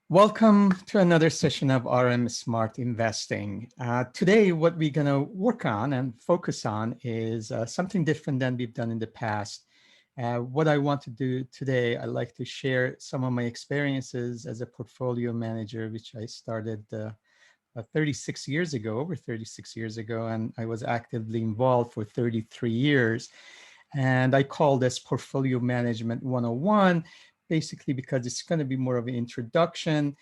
Welcome to another session of RM Smart Investing. Today, what we're going to work on and focus on is something different than we've done in the past. What I want to do today, I'd like to share some of my experiences as a portfolio manager, which I started 36 years ago, over 36 years ago, and I was actively involved for 33 years. And I call this Portfolio Management 101, basically because it's going to be more of an introduction,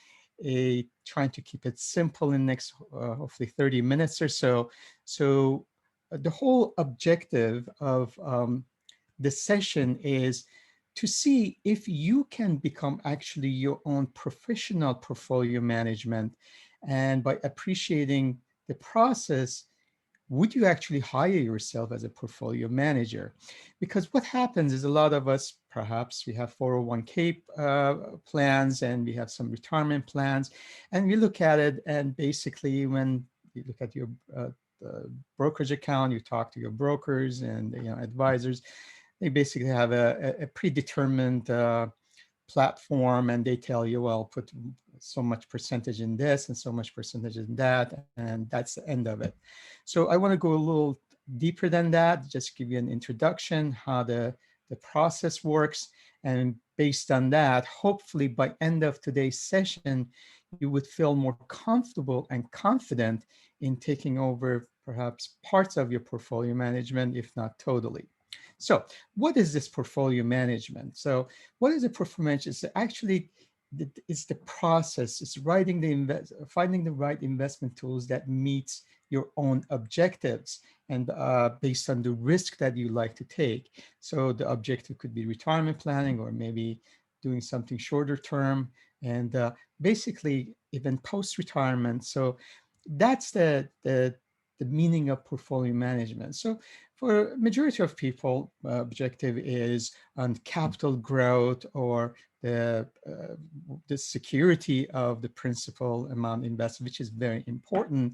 trying to keep it simple in the next hopefully 30 minutes or so. So the whole objective of this session is to see if you can become actually your own professional portfolio management. And by appreciating the process, would you actually hire yourself as a portfolio manager? Because what happens is a lot of us, perhaps we have 401k plans and we have some retirement plans, and we look at it, and basically when you look at your brokerage account, you talk to your brokers and advisors, they basically have a predetermined platform, and they tell you, well, put so much percentage in this and so much percentage in that, and that's the end of it. So I want to go a little deeper than that, just give you an introduction, how the process works. And based on that, hopefully by end of today's session, you would feel more comfortable and confident in taking over perhaps parts of your portfolio management, if not totally. So what is this portfolio management? So what is a portfolio management? It's actually it's the process. It's finding the right investment tools that meets your own objectives and based on the risk that you like to take. So the objective could be retirement planning, or maybe doing something shorter term, and basically even post-retirement. So that's the meaning of portfolio management. So for majority of people, objective is on capital growth, or the security of the principal amount invested, which is very important.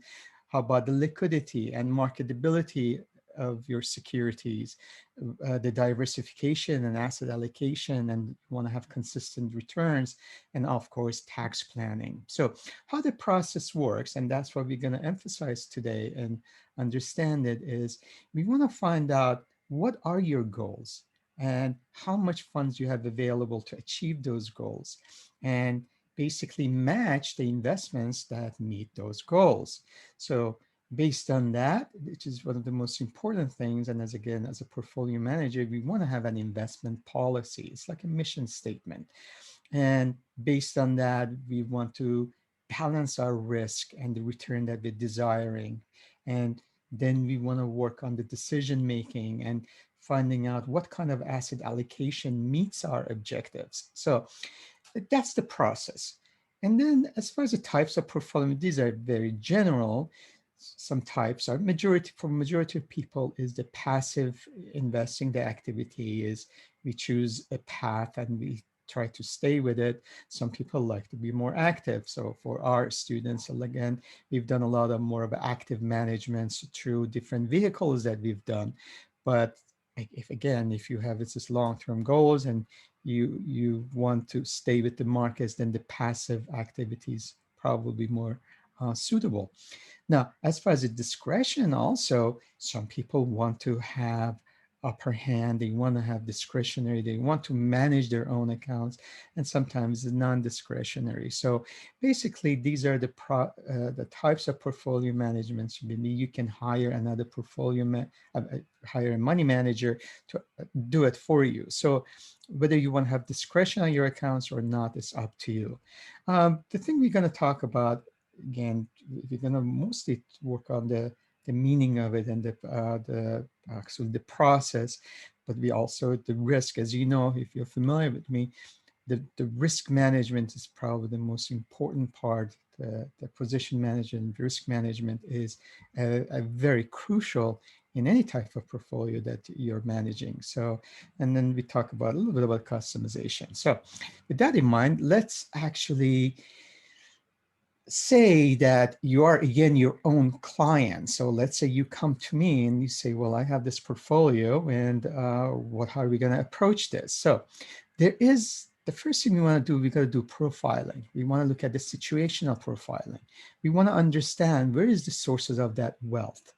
How about the liquidity and marketability of your securities, the diversification and asset allocation, and you want to have consistent returns, and of course, tax planning. So how the process works, and that's what we're going to emphasize today and understand it, is we want to find out what are your goals and how much funds you have available to achieve those goals, and basically match the investments that meet those goals. So based on that, which is one of the most important things, and as a portfolio manager, we want to have an investment policy. It's like a mission statement. And based on that, we want to balance our risk and the return that we're desiring. And then we want to work on the decision making and finding out what kind of asset allocation meets our objectives. So that's the process. And then as far as the types of portfolio, these are very general. Some types are for majority of people is the passive investing. The activity is we choose a path and we try to stay with it. Some people like to be more active. So for our students, again, we've done a lot of more of active managements through different vehicles that we've done. But if you have this long-term goals and you want to stay with the markets, then the passive activities probably more suitable. Now, as far as the discretion, also, some people want to have upper hand. They want to have discretionary. They want to manage their own accounts, and sometimes it's non-discretionary. So basically, these are the types of portfolio management. You can hire another hire a money manager to do it for you. So whether you want to have discretion on your accounts or not, it's up to you. The thing we're going to talk about, again, we're going to mostly work on the meaning of it and the process, but we also the risk. As you know, if you're familiar with me, the risk management is probably the most important part. The position management, risk management is a very crucial in any type of portfolio that you're managing. So, and then we talk about a little bit about customization. So with that in mind, let's actually say that you are, again, your own client. So let's say you come to me and you say, well, I have this portfolio, and how are we going to approach this? So there is the first thing we want to do, we got to do profiling. We want to look at the situational profiling. We want to understand where is the sources of that wealth,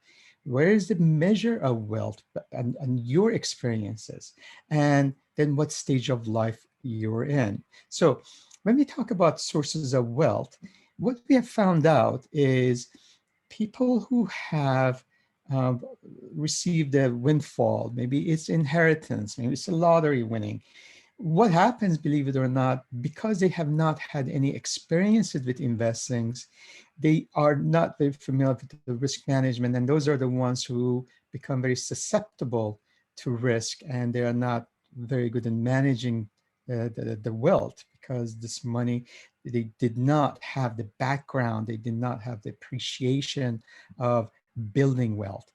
where is the measure of wealth and your experiences, and then what stage of life you're in. So when we talk about sources of wealth, what we have found out is people who have uh, received a windfall, maybe it's inheritance, maybe it's a lottery winning. What happens, believe it or not, because they have not had any experiences with investing, they are not very familiar with the risk management, and those are the ones who become very susceptible to risk, and they are not very good in managing the wealth, because this money, they did not have the background, they did not have the appreciation of building wealth.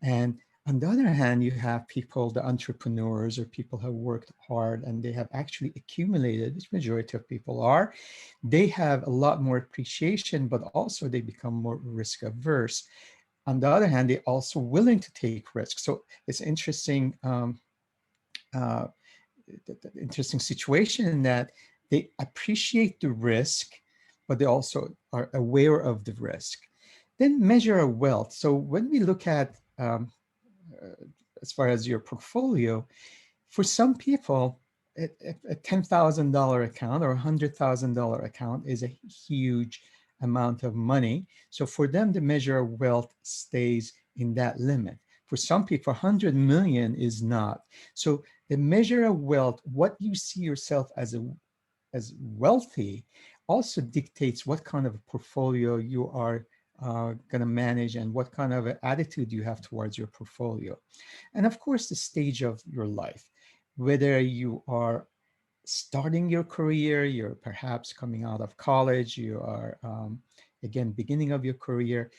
And on the other hand, you have people, the entrepreneurs or people who have worked hard and they have actually accumulated, which majority of people are, they have a lot more appreciation, but also they become more risk averse. On the other hand, they're also willing to take risks. So it's uh, interesting situation in that they appreciate the risk, but they also are aware of the risk. Then measure of wealth. So when we look at uh, as far as your portfolio, for some people, a $10,000 account or $100,000 account is a huge amount of money. So for them, the measure of wealth stays in that limit. For some people, 100 million is not. So the measure of wealth, what you see yourself as wealthy, also dictates what kind of a portfolio you are going to manage and what kind of attitude you have towards your portfolio. And of course, the stage of your life, whether you are starting your career, you're perhaps coming out of college, you are, again, beginning of your career,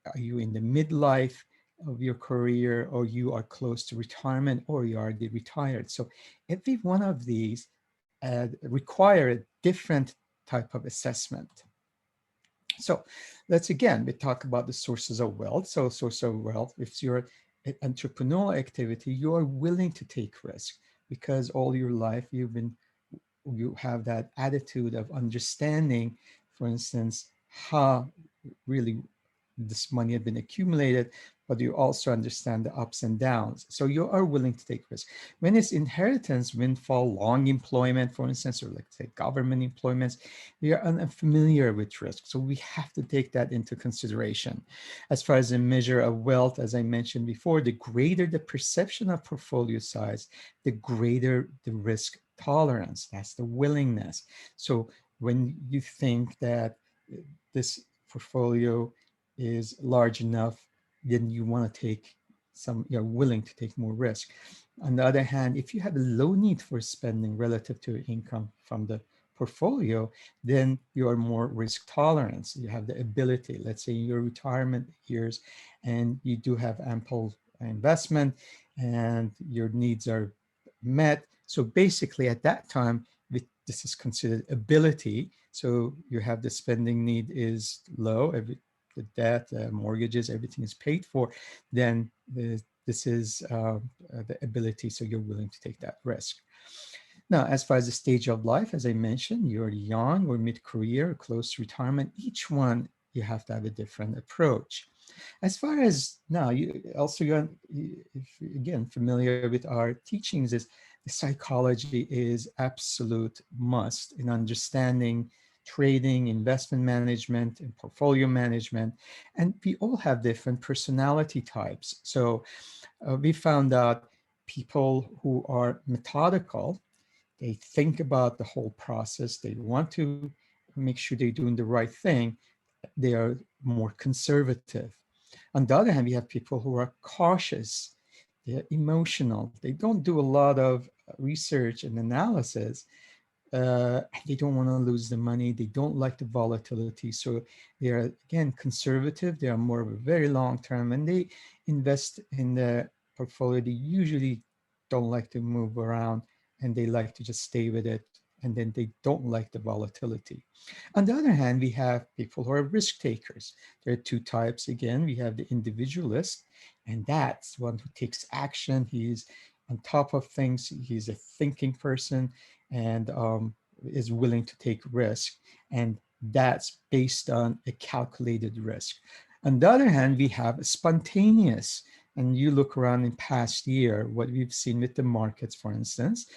are you in the midlife of your career, or you are close to retirement, or you are already retired. So every one of these require a different type of assessment. So let's again, we talk about the sources of wealth. So source of wealth, if you're an entrepreneurial activity, you are willing to take risk because all your life you have that attitude of understanding, for instance, how really this money had been accumulated, but you also understand the ups and downs. So you are willing to take risk. When it's inheritance, windfall, long employment, for instance, or like say government employments, we are unfamiliar with risk. So we have to take that into consideration. As far as a measure of wealth, as I mentioned before, the greater the perception of portfolio size, the greater the risk tolerance. That's the willingness. So when you think that this portfolio is large enough, then you want to take you're willing to take more risk. On the other hand, if you have a low need for spending relative to your income from the portfolio, then you are more risk tolerance. You have the ability, let's say in your retirement years, and you do have ample investment and your needs are met. So basically at that time, this is considered ability. So you have the spending need is low, the debt, mortgages, everything is paid for, then this is the ability, so you're willing to take that risk. Now, as far as the stage of life, as I mentioned, you're young or mid-career, close to retirement, each one, you have to have a different approach. As far as now, you also, if again, familiar with our teachings, is the psychology is absolute must in understanding trading, investment management, and portfolio management. And we all have different personality types. So we found out people who are methodical, they think about the whole process, they want to make sure they're doing the right thing, they are more conservative. On the other hand, we have people who are cautious, they're emotional, they don't do a lot of research and analysis, they don't want to lose the money, they don't like the volatility. So they are, again, conservative, they are more of a very long term, and they invest in the portfolio. They usually don't like to move around and they like to just stay with it, and then they don't like the volatility. On the other hand, we have people who are risk takers. There are two types. Again, we have the individualist, and that's one who takes action. He's on top of things. He's a thinking person, and is willing to take risk. And that's based on a calculated risk. On the other hand, we have spontaneous. And you look around in past year, what we've seen with the markets, for instance,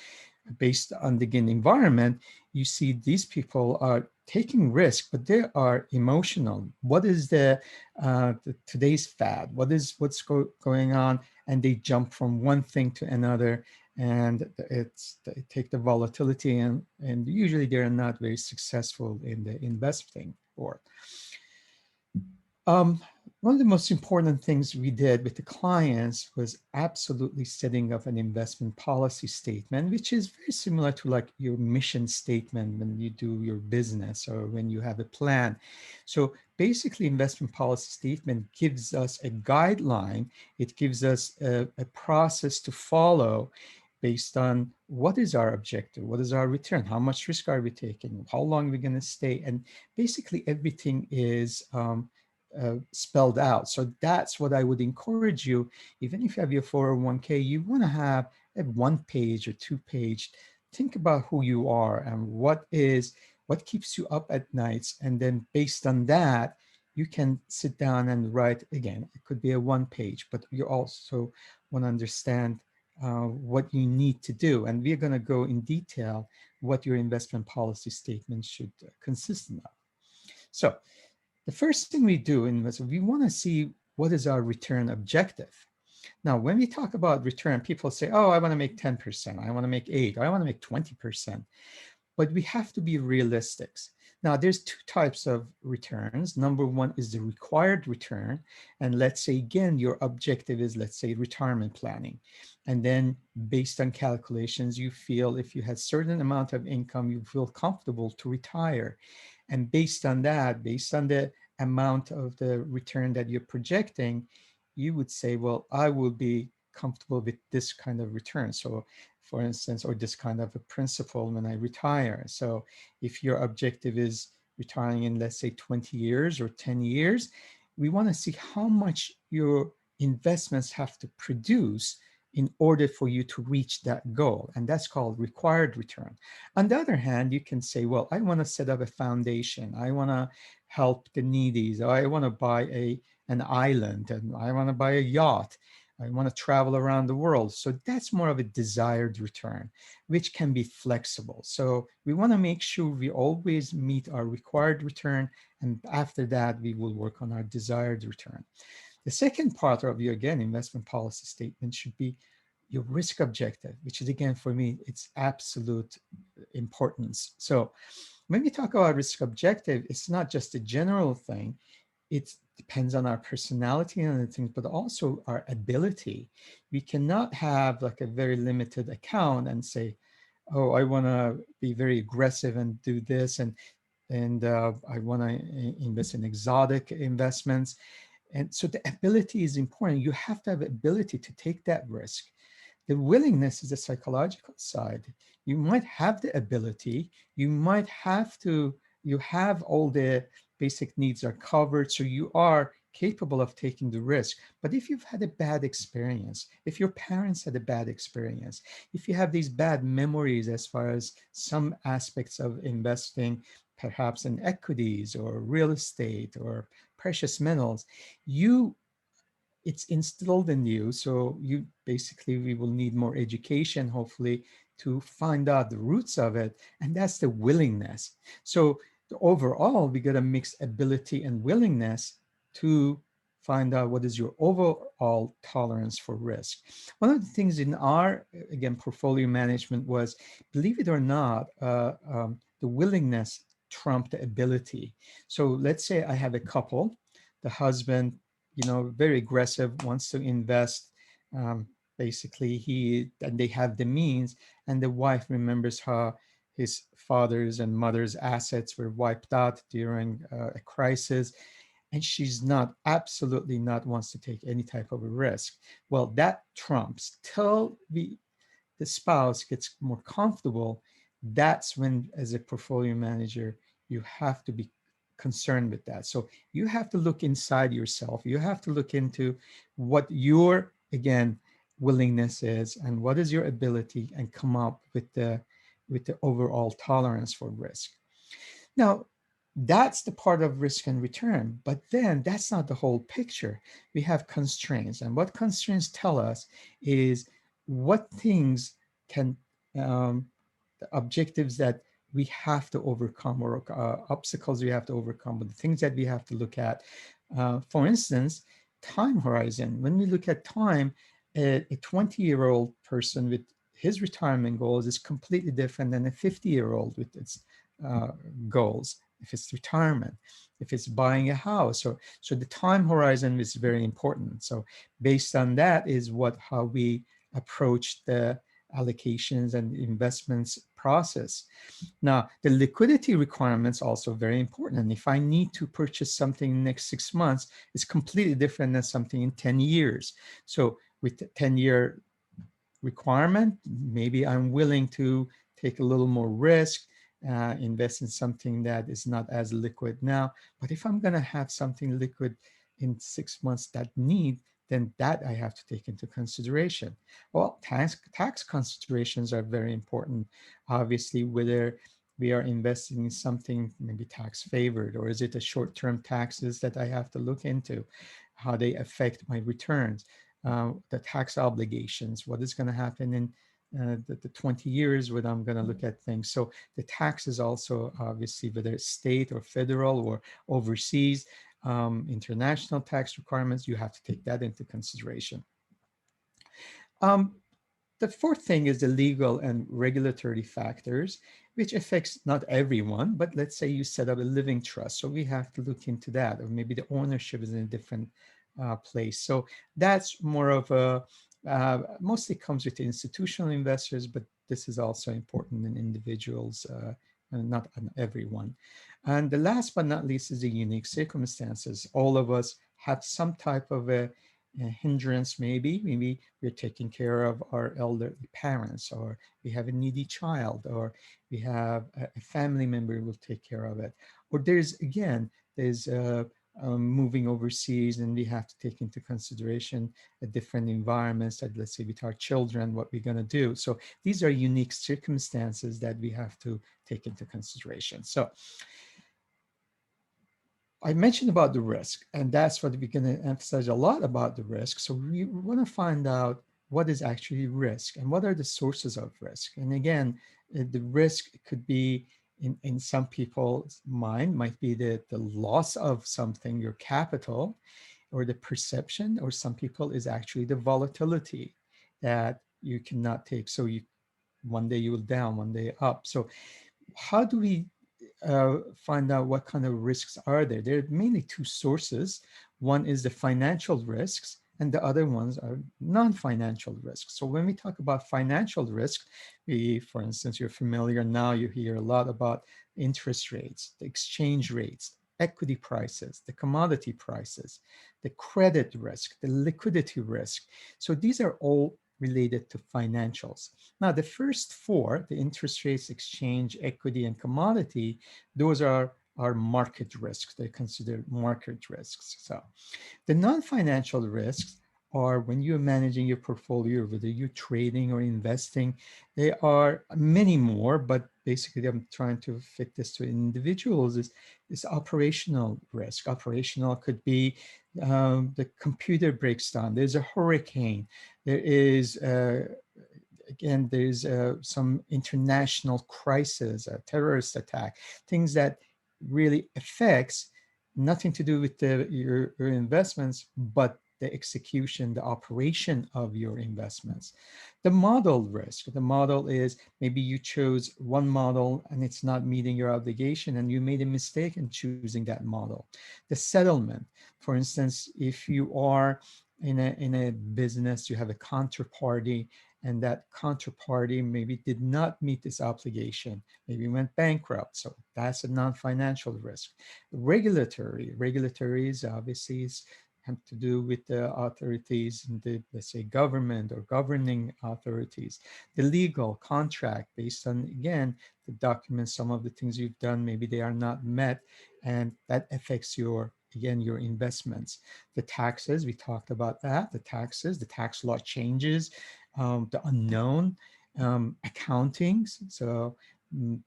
based on the given environment, you see these people are taking risk, but they are emotional. What is the today's fad? What's going on? And they jump from one thing to another, and they take the volatility, and usually they're not very successful in the investing world. Um, One of the most important things we did with the clients was absolutely setting up an investment policy statement, which is very similar to like your mission statement when you do your business or when you have a plan. So basically, investment policy statement gives us a guideline. It gives us a process to follow based on what is our objective, what is our return, how much risk are we taking, how long are we going to stay, and basically everything is spelled out. So that's what I would encourage you. Even if you have your 401k, you want to have a 1 page or 2 page. Think about who you are and what keeps you up at nights. And then based on that, you can sit down and write again. It could be a 1 page, but you also want to understand what you need to do. And we're going to go in detail what your investment policy statement should consist of. So the first thing we do in this, we want to see what is our return objective. Now, when we talk about return, people say, oh, I want to make 10%, I want to make 8, I want to make 20%. But we have to be realistic. Now, there's two types of returns. Number one is the required return. And let's say, again, your objective is, let's say, retirement planning. And then based on calculations, you feel if you had certain amount of income, you feel comfortable to retire. And based on that, based on the amount of the return that you're projecting, you would say, well, I will be comfortable with this kind of return. So for instance, or this kind of a principle when I retire. So if your objective is retiring in, let's say, 20 years or 10 years, we want to see how much your investments have to produce in order for you to reach that goal. And that's called required return. On the other hand, you can say, well, I want to set up a foundation. I want to help the needy. I want to buy an island, and I want to buy a yacht. I want to travel around the world. So that's more of a desired return, which can be flexible. So we want to make sure we always meet our required return. And after that, we will work on our desired return. The second part of your, again, investment policy statement should be your risk objective, which is, again, for me, it's absolute importance. So when we talk about risk objective, it's not just a general thing. It depends on our personality and other things, but also our ability. We cannot have like a very limited account and say, oh, I want to be very aggressive and do this, and I want to invest in exotic investments. And so the ability is important. You have to have ability to take that risk. The willingness is the psychological side. You might have the ability, you might have to, you have all the basic needs are covered, so you are capable of taking the risk. But if you've had a bad experience, if your parents had a bad experience, if you have these bad memories as far as some aspects of investing, perhaps in equities or real estate or precious metals, you it's instilled in you. So you basically, we will need more education, hopefully, to find out the roots of it. And that's the willingness. So overall, we get a mixed ability and willingness to find out what is your overall tolerance for risk. One of the things in our, again, portfolio management was, believe it or not, the willingness trumped the ability. So let's say I have a couple, the husband, very aggressive, wants to invest. Um, Basically, they have the means, and the wife remembers how his father's and mother's assets were wiped out during a crisis, and she's not, absolutely not, wants to take any type of a risk. Well, that trumps till the spouse gets more comfortable. That's when, as a portfolio manager, you have to be concerned with that. So you have to look inside yourself. You have to look into what your, again, willingness is and what is your ability, and come up with the with the overall tolerance for risk. Now, that's the part of risk and return, but then that's not the whole picture. We have constraints, and what constraints tell us is what things can, the objectives that we have to overcome, or obstacles we have to overcome, but the things that we have to look at. For instance, time horizon. When we look at time, a 20-year-old person with his retirement goals is completely different than a 50-year-old with its uh, goals. If it's retirement, if it's buying a house, or so the time horizon is very important. So based on that is how we approach the allocations and investments process. Now, the liquidity requirements also very important. And if I need to purchase something in the next 6 months, it's completely different than something in 10 years. So with the 10-year requirement, maybe I'm willing to take a little more risk, invest in something that is not as liquid now. But if I'm going to have something liquid in 6 months that need, then that I have to take into consideration. Well, tax considerations are very important. Obviously, whether we are investing in something maybe tax favored, or is it a short-term taxes that I have to look into, how they affect my returns, the tax obligations, what is going to happen in the 20 years when I'm going to look at things. So the taxes also, obviously, whether it's state or federal or overseas, international tax requirements, you have to take that into consideration. Um, the fourth thing is the legal and regulatory factors, which affects not everyone, but let's say you set up a living trust. So we have to look into that, or maybe the ownership is in a different place. So that's more of a, mostly comes with the institutional investors, but this is also important in individuals, and not on everyone. And the last but not least is the unique circumstances. All of us have some type of a hindrance, maybe we're taking care of our elderly parents, or we have a needy child, or we have a family member who will take care of it, or there's moving overseas, and we have to take into consideration a different environments, that let's say with our children, what we're going to do. So these are unique circumstances that we have to take into consideration. So I mentioned about the risk, and that's what we're going to emphasize a lot about the risk. So we want to find out what is actually risk and what are the sources of risk. And again, the risk could be in some people's mind might be the loss of something, your capital, or the perception, or some people is actually the volatility that you cannot take. So you one day you will down, one day up. So how do we find out what kind of risks are there? There are mainly two sources. One is the financial risks, and the other ones are non-financial risks. So when we talk about financial risk, for instance, you're familiar now, you hear a lot about interest rates, the exchange rates, equity prices, the commodity prices, the credit risk, the liquidity risk. So these are all related to financials. Now, the first four, the interest rates, exchange, equity, and commodity, those are market risks. They're considered market risks. So the non-financial risks are when you're managing your portfolio, whether you're trading or investing. There are many more, but basically I'm trying to fit this to individuals, is operational risk. Operational could be the computer breaks down, there's a hurricane, there is again, there's some international crisis, a terrorist attack, things that really affects nothing to do with your investments, but the execution, the operation of your investments. The model risk, the model is maybe you chose one model and it's not meeting your obligation and you made a mistake in choosing that model. The settlement, for instance, if you are in a business, you have a counterparty, and that counterparty maybe did not meet this obligation, maybe went bankrupt. So that's a non-financial risk. Regulatory is obviously have to do with the authorities in the, let's say, government or governing authorities. The legal contract based on, again, the documents, some of the things you've done, maybe they are not met, and that affects again, your investments. The taxes, we talked about that, the taxes, the tax law changes, the unknown. accountings. So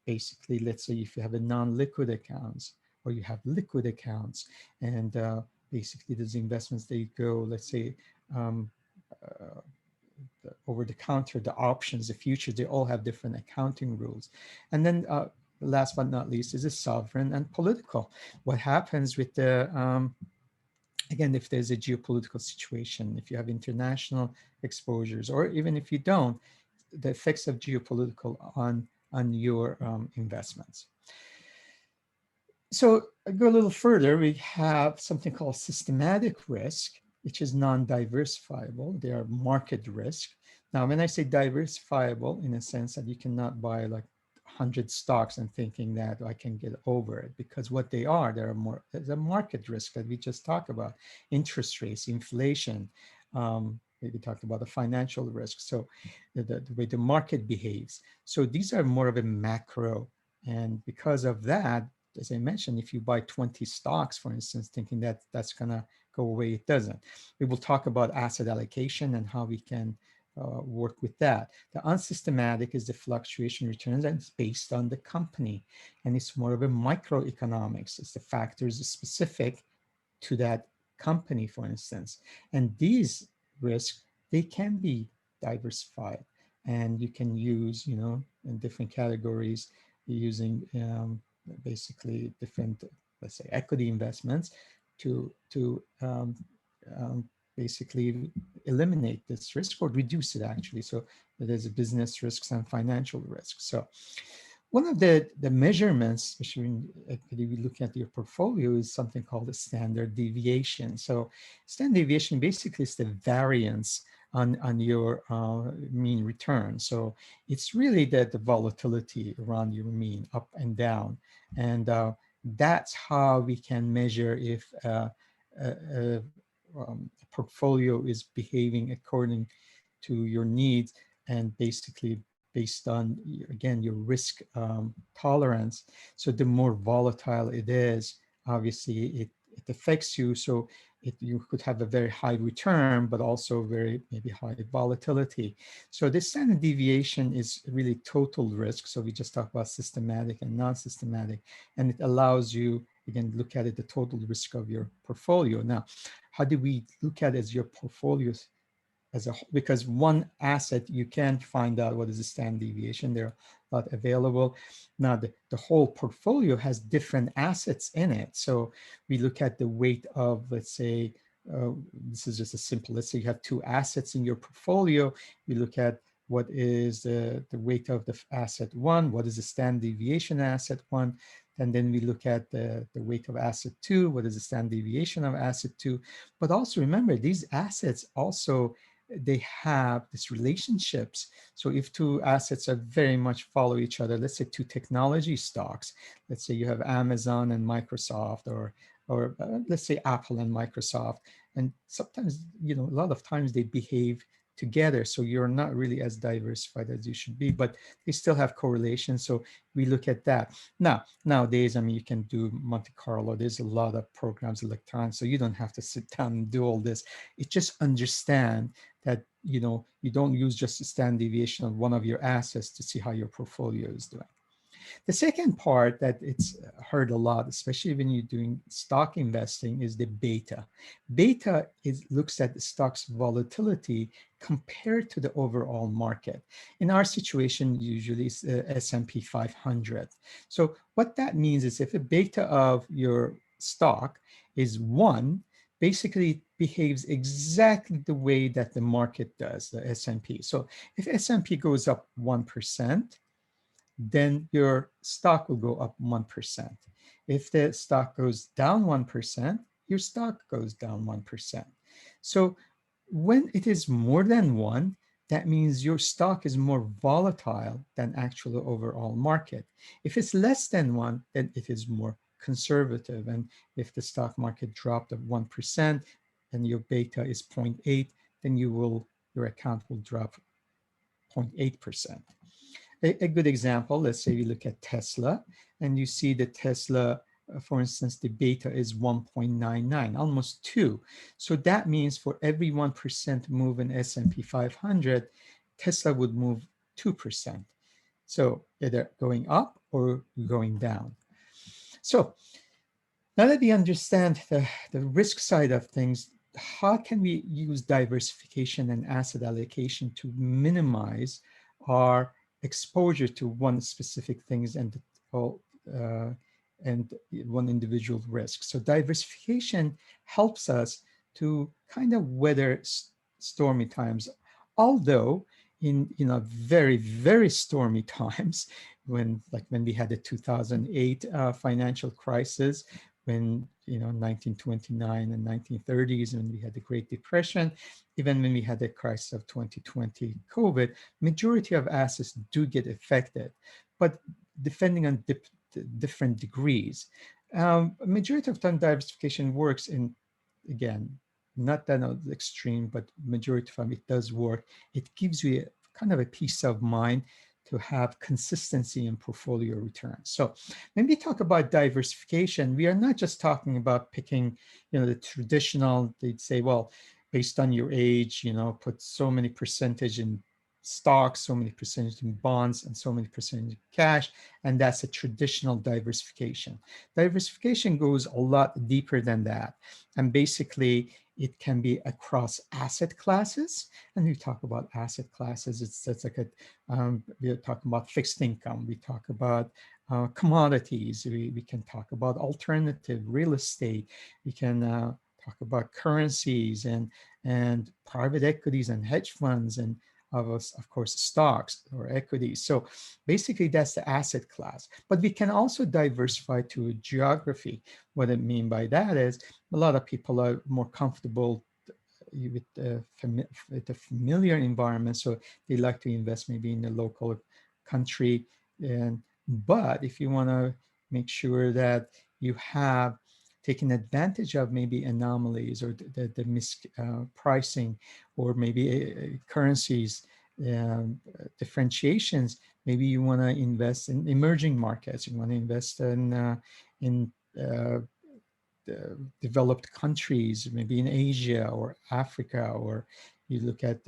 basically, let's say if you have a non-liquid accounts or you have liquid accounts, and basically those investments, they go, let's say, um, uh, over the counter, the options, the futures, they all have different accounting rules. And then last but not least is a sovereign and political. What happens with the again, if there's a geopolitical situation, if you have international exposures, or even if you don't, the effects of geopolitical on your investments. So I go a little further. We have something called systematic risk, which is non-diversifiable. They are market risk. Now, when I say diversifiable, in a sense that you cannot buy like 100 stocks and thinking that I can get over it, because what they are, there are more, there's a market risk that we just talked about, interest rates, inflation. We talked about the financial risk. So the way the market behaves. So these are more of a macro. And because of that, as I mentioned, if you buy 20 stocks, for instance, thinking that that's going to go away, it doesn't. We will talk about asset allocation and how we can work with that. The unsystematic is the fluctuation returns, and it's based on the company. And it's more of a microeconomics. It's the factors specific to that company, for instance. And these risks, they can be diversified. And you can use, in different categories, using basically different, let's say, equity investments to basically eliminate this risk or reduce it, actually. So there's a business risks and financial risks. So one of the measurements, especially when actually we look at your portfolio, is something called the standard deviation. So standard deviation basically is the variance on your mean return. So it's really the volatility around your mean, up and down. And that's how we can measure if a portfolio is behaving according to your needs, and basically based on, again, your risk tolerance. So the more volatile it is, obviously it affects you. So you could have a very high return, but also very maybe high volatility. So this standard deviation is really total risk. So we just talked about systematic and non-systematic, and it allows you, again, look at it, the total risk of your portfolio. Now, how do we look at it as your portfolios as a whole? Because one asset, you can't find out what is the standard deviation. They're not available. Now, the whole portfolio has different assets in it. So we look at the weight of, let's say, this is just a simple, let's say you have two assets in your portfolio. We look at what is the weight of the asset one, what is the standard deviation asset one, and then we look at the weight of asset two, what is the standard deviation of asset two. But also remember, these assets also, they have these relationships. So if two assets are very much follow each other, let's say two technology stocks, let's say you have Amazon and Microsoft, or let's say Apple and Microsoft, and sometimes, a lot of times they behave together. So you're not really as diversified as you should be, but they still have correlation. So we look at that. Now, nowadays, I mean, you can do Monte Carlo. There's a lot of programs electronic, so you don't have to sit down and do all this. It just understand that, you don't use just a standard deviation of one of your assets to see how your portfolio is doing. The second part that it's heard a lot, especially when you're doing stock investing, is the beta. Beta looks at the stock's volatility compared to the overall market. In our situation, usually it's S&P 500. So what that means is if a beta of your stock is 1, basically it behaves exactly the way that the market does, the S&P. So if S&P goes up 1%, then your stock will go up 1%. If the stock goes down 1%, your stock goes down 1%. So when it is more than 1, that means your stock is more volatile than actual overall market. If it's less than 1, then it is more conservative. And if the stock market dropped at 1% and your beta is 0.8, then your account will drop 0.8%. A good example, let's say we look at Tesla, and you see that Tesla, for instance, the beta is 1.99, almost 2. So that means for every 1% move in S&P 500, Tesla would move 2%. So either going up or going down. So now that we understand the risk side of things, how can we use diversification and asset allocation to minimize our exposure to one specific things uh, and one individual risk? So diversification helps us to kind of weather stormy times, although in very, very stormy times, when we had the 2008 financial crisis, when 1929 and 1930s, when we had the Great Depression, even when we had the crisis of 2020 COVID, majority of assets do get affected, but depending on different degrees. Majority of time diversification works in, again, not that extreme, but majority of time it does work. It gives you kind of a peace of mind to have consistency in portfolio returns. So when we talk about diversification, we are not just talking about picking, the traditional, they'd say, well, based on your age, put so many percentage in stocks, so many percentage in bonds, and so many percentage in cash. And that's a traditional diversification. Diversification goes a lot deeper than that. And basically, it can be across asset classes. And we talk about asset classes, it's like we talk about fixed income, we talk about commodities, we can talk about alternative real estate, we can talk about currencies and private equities and hedge funds, and of course stocks or equities. So basically that's the asset class. But we can also diversify to a geography. What I mean by that is a lot of people are more comfortable with the familiar environment, so they like to invest maybe in the local country. But if you want to make sure that you have taken advantage of maybe anomalies or the mispricing, or maybe currencies differentiations, maybe you want to invest in emerging markets, you want to invest in developed countries, maybe in Asia or Africa, or you look at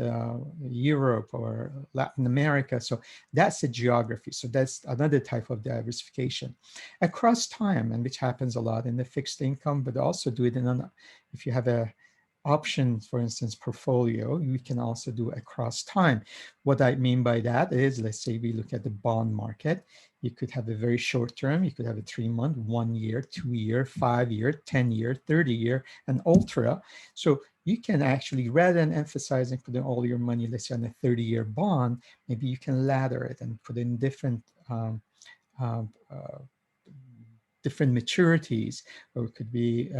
Europe or Latin America. So that's the geography. So that's another type of diversification across time, and which happens a lot in the fixed income, but also do it if you have a option, for instance, portfolio, we can also do across time. What I mean by that is, let's say we look at the bond market. You could have a very short term, you could have a 3-month, 1 year, 2 year, 5 year, 10 year, 30 year, and ultra. So you can actually, rather than emphasizing putting all your money, let's say on a 30-year bond, maybe you can ladder it and put in different different maturities, or it could be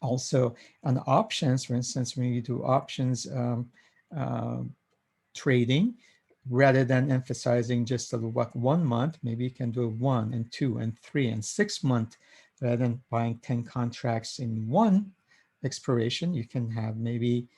also on options. For instance, when you do options uh, trading, rather than emphasizing just about 1 month, maybe you can do 1 and 2 and 3 and 6 months, rather than buying 10 contracts in one expiration. You can have maybe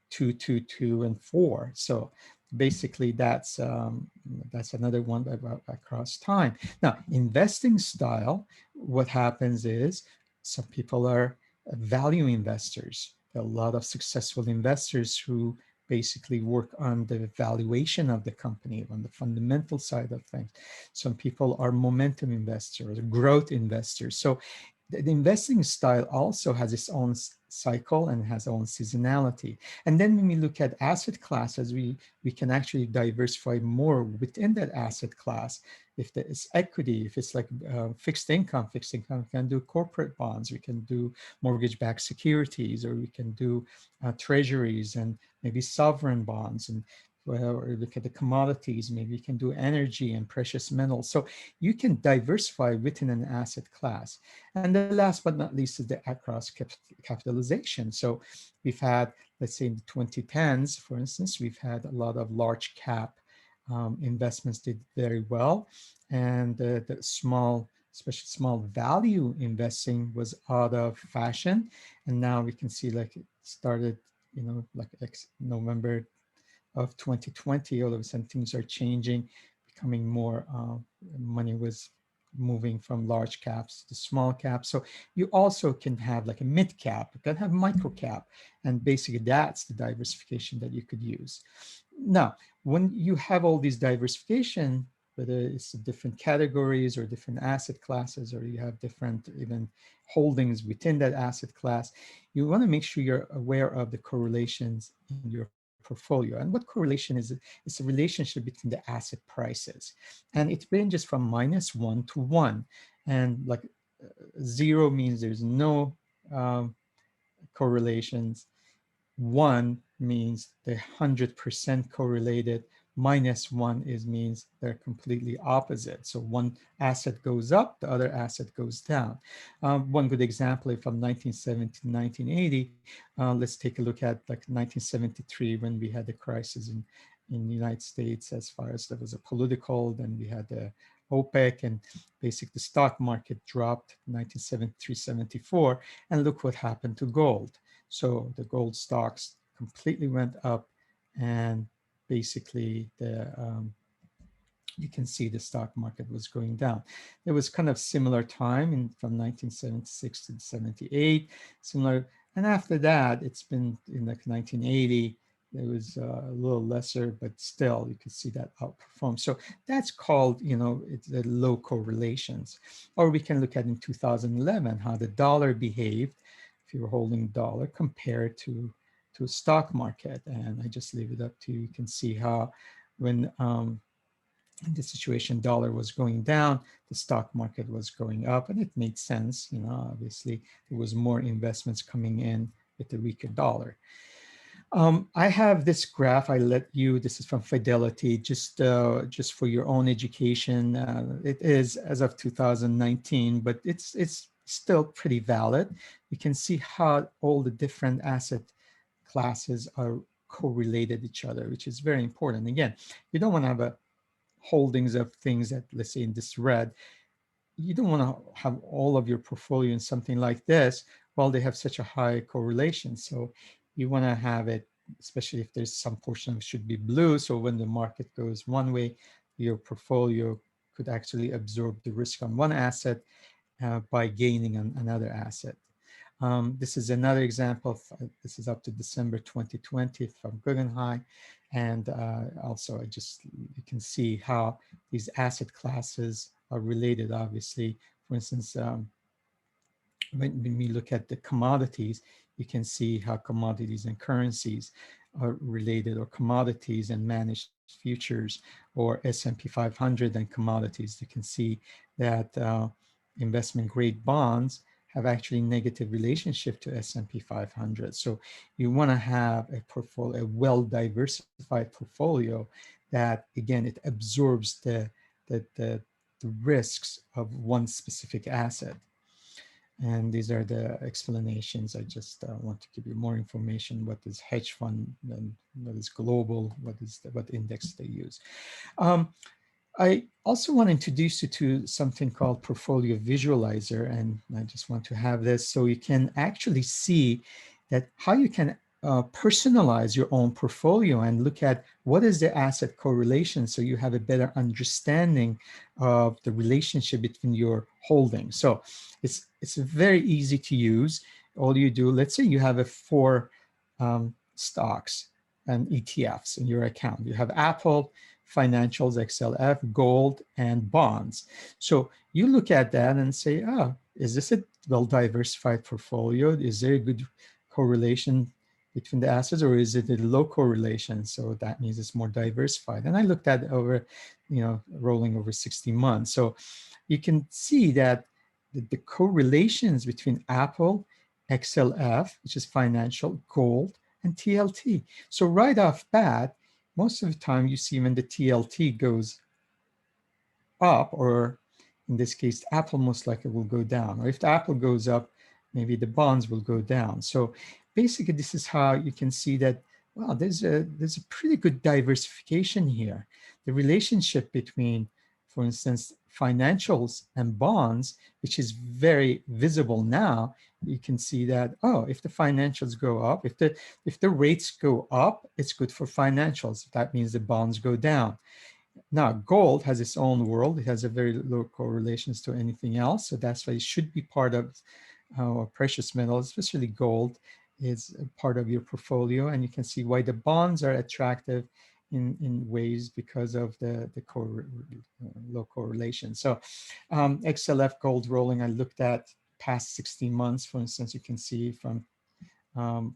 2, 2, 2, and 4. So basically that's another one across time. Now, investing style, what happens is some people are value investors. There are a lot of successful investors who basically work on the valuation of the company, on the fundamental side of things. Some people are momentum investors, growth investors. So the investing style also has its own cycle and has own seasonality. And then when we look at asset classes, we can actually diversify more within that asset class. If it's equity, if it's like fixed income we can do corporate bonds, we can do mortgage-backed securities, or we can do treasuries and maybe sovereign bonds, and or look at the commodities, maybe you can do energy and precious metals. So you can diversify within an asset class. And the last but not least is the across capitalization. So we've had, let's say in the 2010s, for instance, we've had a lot of large cap investments did very well. And the small, especially small value investing was out of fashion. And now we can see like it started, like November of 2020, all of a sudden things are changing, becoming more, money was moving from large caps to small caps. So you also can have like a mid cap, you can have micro cap, and basically that's the diversification that you could use. Now, when you have all these diversification, whether it's different categories or different asset classes, or you have different even holdings within that asset class, you want to make sure you're aware of the correlations in your portfolio. And what correlation is? It's a relationship between the asset prices. And it ranges from -1 to 1. And like 0 means there's no correlations. 1 means they're 100% correlated. -1 means they're completely opposite. So one asset goes up, the other asset goes down. One good example, from 1970 to 1980, let's take a look at like 1973, when we had the crisis in the United States, as far as there was a political, then we had the OPEC, and basically the stock market dropped 1973, 74, and look what happened to gold. So the gold stocks completely went up, and basically you can see the stock market was going down. There was kind of similar time from 1976 to 78, similar. And after that, it's been in like 1980, it was a little lesser, but still you could see that outperform. So that's called, it's the low correlations. Or we can look at in 2011, how the dollar behaved if you were holding dollar compared to a stock market. And I just leave it up to you. You can see how when the situation, dollar was going down, the stock market was going up, and it made sense. Obviously there was more investments coming in with the weaker dollar. I have this graph. This is from Fidelity, just for your own education. It is as of 2019, but it's still pretty valid. You can see how all the different asset classes are correlated each other, which is very important. Again, you don't want to have a holdings of things that, let's say in this red, you don't want to have all of your portfolio in something like this while they have such a high correlation. So you want to have it, especially if there's some portion of it should be blue. So when the market goes one way, your portfolio could actually absorb the risk on one asset by gaining on another asset. This is another example. This is up to December 2020 from Guggenheim. And also you can see how these asset classes are related, obviously. For instance, when we look at the commodities, you can see how commodities and currencies are related, or commodities and managed futures, or S&P 500 and commodities. You can see that investment grade bonds have actually negative relationship to S&P 500. So you want to have a portfolio, a well-diversified portfolio that, again, it absorbs the risks of one specific asset. And these are the explanations. I just want to give you more information. What is hedge fund, and what is global, what index they use. I also want to introduce you to something called Portfolio Visualizer, and I just want to have this so you can actually see that how you can personalize your own portfolio and look at what is the asset correlation, so you have a better understanding of the relationship between your holdings. So it's very easy to use. All you do, let's say you have 4 stocks and ETFs in your account. You have Apple, financials, XLF, gold, and bonds. So you look at that and say, oh, is this a well-diversified portfolio? Is there a good correlation between the assets, or is it a low correlation? So that means it's more diversified. And I looked at over, rolling over 60 months. So you can see that the correlations between Apple, XLF, which is financial, gold, and TLT. So right off bat, most of the time you see when the TLT goes up, or in this case, Apple most likely will go down. Or if the Apple goes up, maybe the bonds will go down. So basically, this is how you can see that, well, there's a pretty good diversification here. The relationship between, for instance, financials and bonds, which is very visible now, you can see that, oh, if the financials go up, if the rates go up, it's good for financials. That means the bonds go down. Now, gold has its own world. It has a very low correlations to anything else. So that's why it should be part of precious metals, especially gold, is a part of your portfolio. And you can see why the bonds are attractive in ways because of low correlation. So XLF gold rolling, I looked at past 16 months, for instance. You can see from um,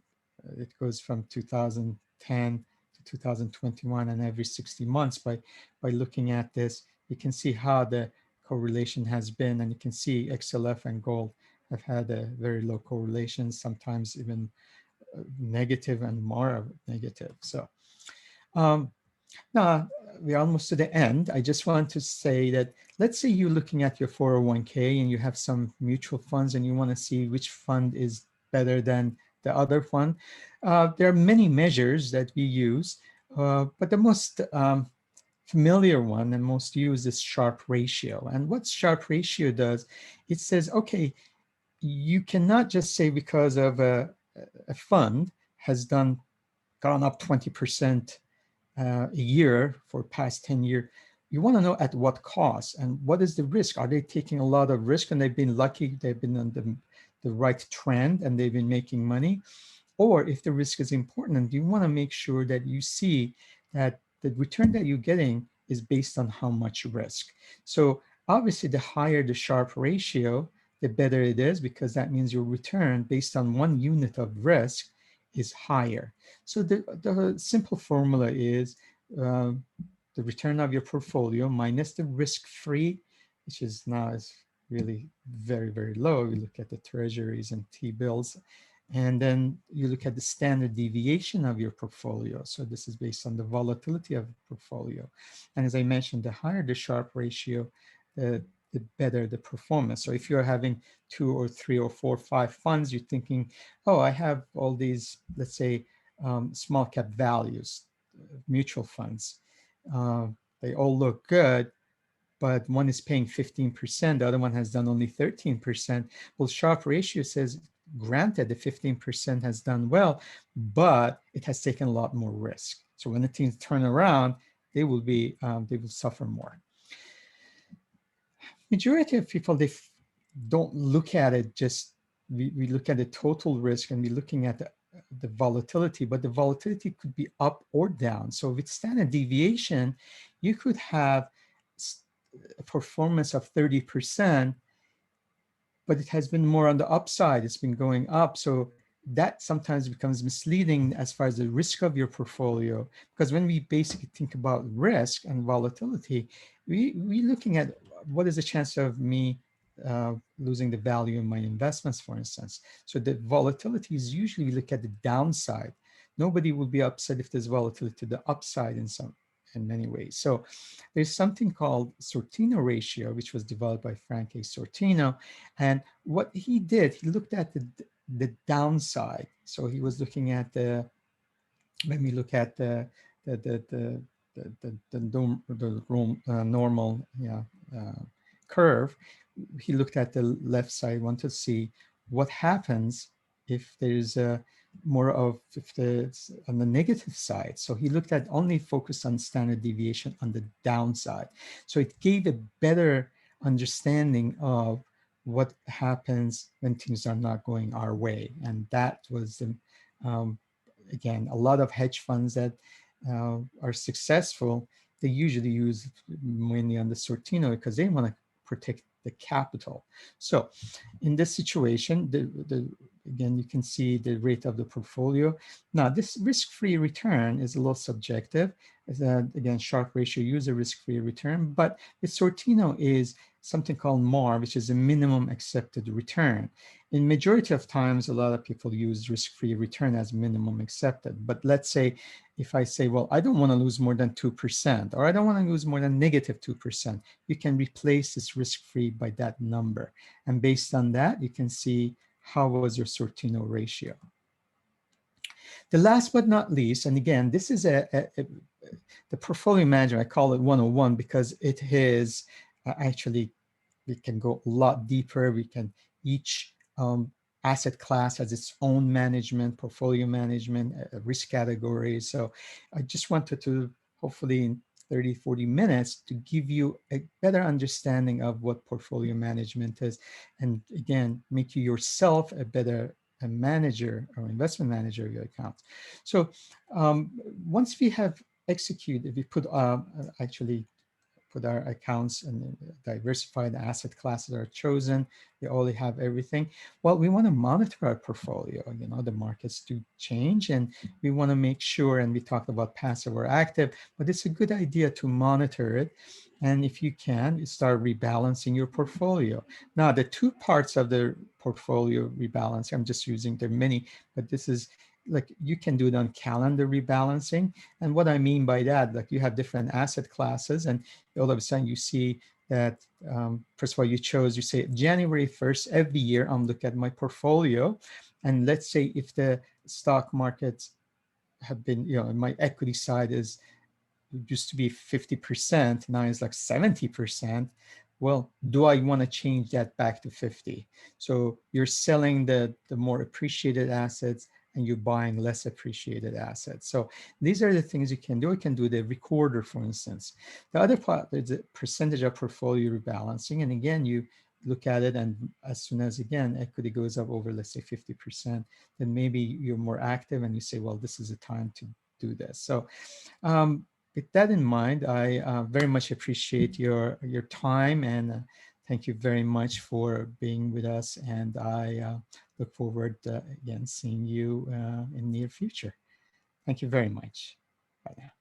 it goes from 2010 to 2021, and every 60 months by looking at this, you can see how the correlation has been, and you can see XLF and gold have had a very low correlation, sometimes even negative and more negative. So um, now we're almost to the end. I just want to say that let's say you're looking at your 401k and you have some mutual funds and you want to see which fund is better than the other fund. There are many measures that we use, but the most familiar one and most used is Sharpe ratio. And what Sharpe ratio does, it says, okay, you cannot just say because of a fund has gone up 20% a year for past 10 years, you want to know at what cost and what is the risk. Are they taking a lot of risk and they've been lucky, they've been on the right trend and they've been making money? Or if the risk is important, you want to make sure that you see that the return that you're getting is based on how much risk. So obviously the higher the Sharpe ratio, the better it is, because that means your return based on 1 unit of risk is higher. So the simple formula is uh, the return of your portfolio minus the risk-free, which is now is really very, very low. You look at the treasuries and T-bills, and then you look at the standard deviation of your portfolio. So this is based on the volatility of the portfolio. And as I mentioned, the higher the Sharpe ratio, the better the performance. So if you're having 2 or 3 or 4 or 5 funds, you're thinking, oh, I have all these, let's say, small cap values, mutual funds. Uh, they all look good, but one is paying 15%, the other one has done only 13%. Well, Sharpe ratio says, granted, the 15% has done well, but it has taken a lot more risk. So when the teams turn around, they will suffer more. Majority of people, they don't look at it just, we look at the total risk and we're looking at the volatility, but the volatility could be up or down. So with standard deviation, you could have a performance of 30%, but it has been more on the upside. It's been going up. So that sometimes becomes misleading as far as the risk of your portfolio, because when we basically think about risk and volatility, we're looking at what is the chance of me losing the value in my investments, for instance. So the volatility is usually we look at the downside. Nobody will be upset if there's volatility to the upside in many ways. So there's something called Sortino Ratio, which was developed by Frank A. Sortino. And what he did, he looked at the downside. So he was looking at when we look at the normal curve, he looked at the left side, wanted to see what happens if there's if it's on the negative side. So he looked at only focused on standard deviation on the downside. So it gave a better understanding of what happens when things are not going our way. And that was, again, a lot of hedge funds that are successful, they usually use mainly on the Sortino because they want to protect the capital. So in this situation, again, you can see the rate of the portfolio. Now, this risk-free return is a little subjective. Again, Sharpe ratio use a risk-free return, but the Sortino is something called MAR, which is a minimum accepted return. In majority of times, a lot of people use risk-free return as minimum accepted. But let's say, if I say, well, I don't want to lose more than 2%, or I don't want to lose more than negative 2%, you can replace this risk-free by that number. And based on that, you can see how was your Sortino ratio. The last but not least, and again, this is the portfolio manager, I call it 101 because it is actually, we can go a lot deeper. We can, each asset class has its own management, portfolio management, risk categories. So I just wanted to, hopefully in 30, 40 minutes, to give you a better understanding of what portfolio management is. And again, make you yourself a better manager or investment manager of your accounts. So once we have execute, if we put actually put our accounts and diversify the asset classes are chosen, we only have everything. Well, we want to monitor our portfolio. You know, the markets do change, and we want to make sure, and we talked about passive or active, but it's a good idea to monitor it. And if you can, you start rebalancing your portfolio. Now, the two parts of the portfolio rebalancing, I'm just using, there are many, but this is like you can do it on calendar rebalancing. And what I mean by that, like you have different asset classes, and all of a sudden you see that, first of all, you say January 1st, every year I'm looking at my portfolio. And let's say if the stock markets have been, my equity side used to be 50%, now it's like 70%. Well, do I want to change that back to 50? So you're selling the more appreciated assets and you're buying less appreciated assets. So these are the things you can do. You can do the recorder, for instance. The other part is the percentage of portfolio rebalancing. And again, you look at it, and as soon as, again, equity goes up over, let's say, 50%, then maybe you're more active and you say, well, this is the time to do this. So with that in mind, I very much appreciate your time, and thank you very much for being with us. And I look forward again seeing you in near future. Thank you very much. Bye now.